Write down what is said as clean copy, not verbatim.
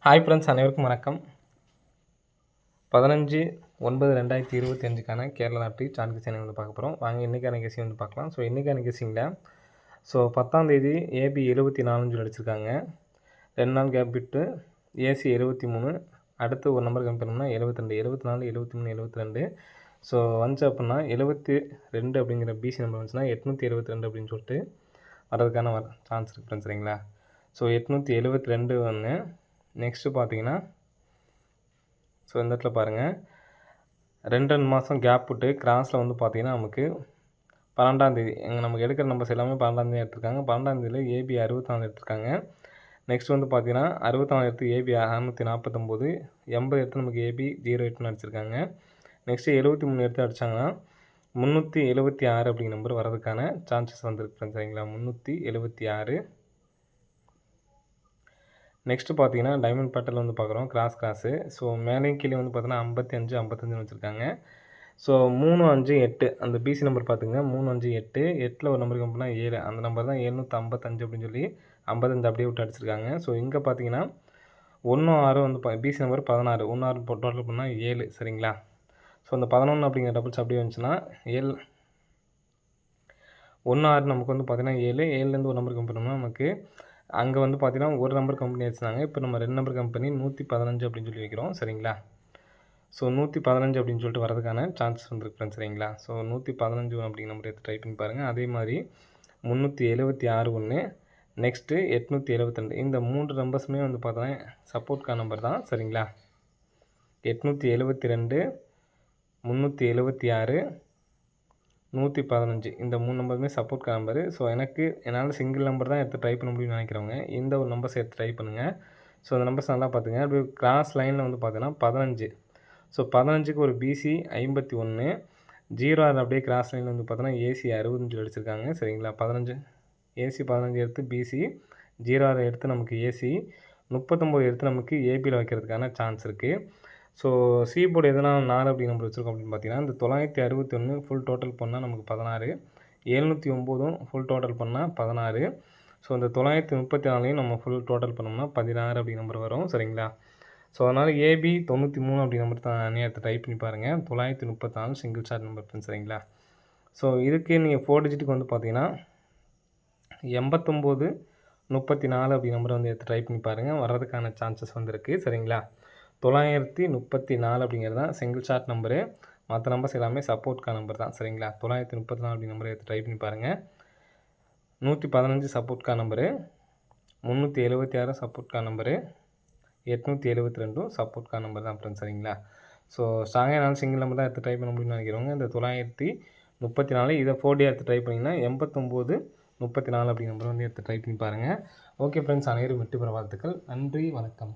Hi friends, அனைவருக்கும் வணக்கம். 15/9/2025க்கான Kerala lottery chart guessing வந்து பார்க்க போகிறோம். வாங்க இன்றைக்கான கெஸிங் வந்து பார்க்கலாம். ஸோ இன்றைக்கான கெஸிங்கில் 10ஆம் தேதி ஏபி 74 சொல்லி அடிச்சிருக்காங்க. 2 நாள் கேப் விட்டு ஏசி 73, அடுத்து ஒரு நம்பர் கம்பேர் பண்ணோம்னா 72, 74, 73, 72. ஸோ வந்துச்சு அப்படின்னா 72 அப்படிங்கிற பிசி நம்பர் வந்துச்சுன்னா 872 அப்படின்னு சொல்லிட்டு வர்றதுக்கான சான்ஸ் இருக்குது ஃப்ரெண்ட்ஸ், சரிங்களா? ஸோ 872 ஒன்று. நெக்ஸ்ட்டு பார்த்தீங்கன்னா இந்த இடத்துல பாருங்கள், 2 மாதம் கேப் விட்டு கிராஸில் வந்து பார்த்தீங்கன்னா நமக்கு 12ஆம் தேதி நமக்கு எடுக்கிற நம்பர்ஸ் எல்லாமே 12ஆம் தேதி எடுத்திருக்காங்க. 12ஆம் தேதியில் ஏபி 64 எடுத்திருக்காங்க. நெக்ஸ்ட் வந்து பார்த்தீங்கன்னா 64 எடுத்து ஏபி 649, 80 எடுத்து நமக்கு ஏபி 08 அடிச்சிருக்காங்க. நெக்ஸ்ட்டு 73 எடுத்து அடித்தாங்கன்னா 376 அப்படிங்கிற நம்பர் வரதுக்கான சான்சஸ் வந்துருக்கு, சரிங்களா? 376. நெக்ஸ்ட்டு பார்த்தீங்கன்னா டைமண்ட் பேட்டர்ல வந்து பார்க்குறோம், கிராஸு. ஸோ மேலேயும் கீழே வந்து பார்த்தீங்கன்னா 55, 55 வச்சுருக்காங்க. ஸோ 3, 5, 8 அந்த பிசி நம்பர் பார்த்துங்க. 3, 5, 8, 8ல் ஒரு நம்பர் கம்பெனா 7, அந்த நம்பர் தான் 755 அப்படின்னு சொல்லி 55 அப்படியே விட்டு அடிச்சிருக்காங்க. ஸோ இங்கே பார்த்தீங்கன்னா 1, 6 வந்து பிசி நம்பர் 16, 1, 6 டோட்டல் பண்ணால் 7, சரிங்களா? ஸோ அந்த 11 அப்படிங்கிற டபுள்ஸ் அப்படியே வந்துச்சுன்னா 7, 1, 6 நமக்கு வந்து பார்த்தீங்கன்னா 7, 7லேருந்து ஒரு நம்பர் கம்பெனி பண்ணோம்னா நமக்கு அங்கே வந்து பார்த்தீங்கன்னா ஒரு நம்பர் கம்பெனி வச்சுருந்தாங்க. இப்போ நம்ம 2 நம்பர் கம்பெனி 115 அப்படின்னு சொல்லி வைக்கிறோம், சரிங்களா? ஸோ 115 அப்படின்னு சொல்லிட்டு வரதுக்கான சான்சஸ் வந்துருக்கு ஃப்ரெண்ட்ஸ், சரிங்களா? ஸோ 115 அப்படிங்கிற நம்பர் எடுத்து ட்ரை பண்ணி பாருங்கள். அதே மாதிரி 376 ஒன்று, நெக்ஸ்ட்டு 872, இந்த 3 நம்பர்ஸுமே வந்து பார்த்தோன்னா சப்போர்ட்கான நம்பர் தான், சரிங்களா? 872, 376, 115 இந்த 3 நம்பருமே சப்போர்ட் நம்பரு. ஸோ என்னால் சிங்கிள் நம்பர் தான் எடுத்து ட்ரை பண்ண முடியும்னு நினைக்கிறவங்க இந்த ஒரு நம்பர்ஸ் எடுத்து ட்ரை பண்ணுங்கள். ஸோ அந்த நம்பர்ஸ் நல்லா பார்த்துங்க. அப்படியே கிராஸ் லைனில் வந்து பார்த்தீங்கன்னா 15. ஸோ 15க்கு ஒரு பிசி 51, 06 அப்படியே கிராஸ் லைனில் வந்து பார்த்தோன்னா ஏசி 60 அடிச்சிருக்காங்க, சரிங்களா? 15 ஏசி 15 எடுத்து பிசி, 06 எடுத்து நமக்கு ஏசி, 39 எடுத்து நமக்கு ஏபியில் வைக்கிறதுக்கான சான்ஸ் இருக்குது. ஸோ சி போர்டு எதனால் 4 அப்படிங்கிற நம்பர் வச்சுருக்கோம் அப்படின்னு பார்த்தீங்கன்னா, இந்த 961 ஃபுல் டோட்டல் பண்ணால் நமக்கு 16, 709 ஃபுல் டோட்டல் பண்ணால் 16. ஸோ இந்த 934 நம்ம ஃபுல் டோட்டல் பண்ணோம்னா 16 அப்படிங்கிற நம்பர் வரும், சரிங்களா? ஸோ அதனால் ஏபி 93 அப்படிங்கிற நம்பர் தான் எடுத்து டைப் பண்ணி பாருங்கள். 934 சிங்கிள் ஷார்ட் நம்பர் ஃப்ரெண்ட்ஸ், சரிங்களா? ஸோ இதுக்கு நீங்கள் 4 டிஜிட்டுக்கு வந்து பார்த்தீங்கன்னா 89, 34 அப்படி நம்பரை வந்து எடுத்து ட்ரை பண்ணி பாருங்கள். வர்றதுக்கான சான்சஸ் வந்துருக்கு, சரிங்களா? 934 அப்படிங்கிறது தான் சிங்கிள் ஷார்ட் நம்பரு. மற்ற நம்பர்ஸ் எல்லாமே சப்போர்ட்கான நம்பர் தான், சரிங்களா? 934 அப்படி நம்பரை எடுத்து ட்ரை பண்ணி பாருங்கள். 115 சப்போர்ட்கான நம்பரு, 376 சப்போர்ட்கான நம்பரு, 872 சப்போர்ட்கான நம்பர் தான் ஃப்ரெண்ட்ஸ், சரிங்களா? ஸோ ஸ்ட்ராங்காக என்னால் சிங்கிள் நம்பர் தான் எடுத்து ட்ரை பண்ண முடியும்னு நினைக்கிறவங்க இந்த 934 இதை 4D எடுத்து ட்ரை பண்ணிங்கன்னா 89, 34 அப்படிங்கிற நம்பர் வந்து எடுத்து ட்ரை பண்ணி பாருங்கள். ஓகே ஃப்ரெண்ட்ஸ், அனைவரும் வெற்றி பெற வாழ்த்துக்கள். நன்றி, வணக்கம்.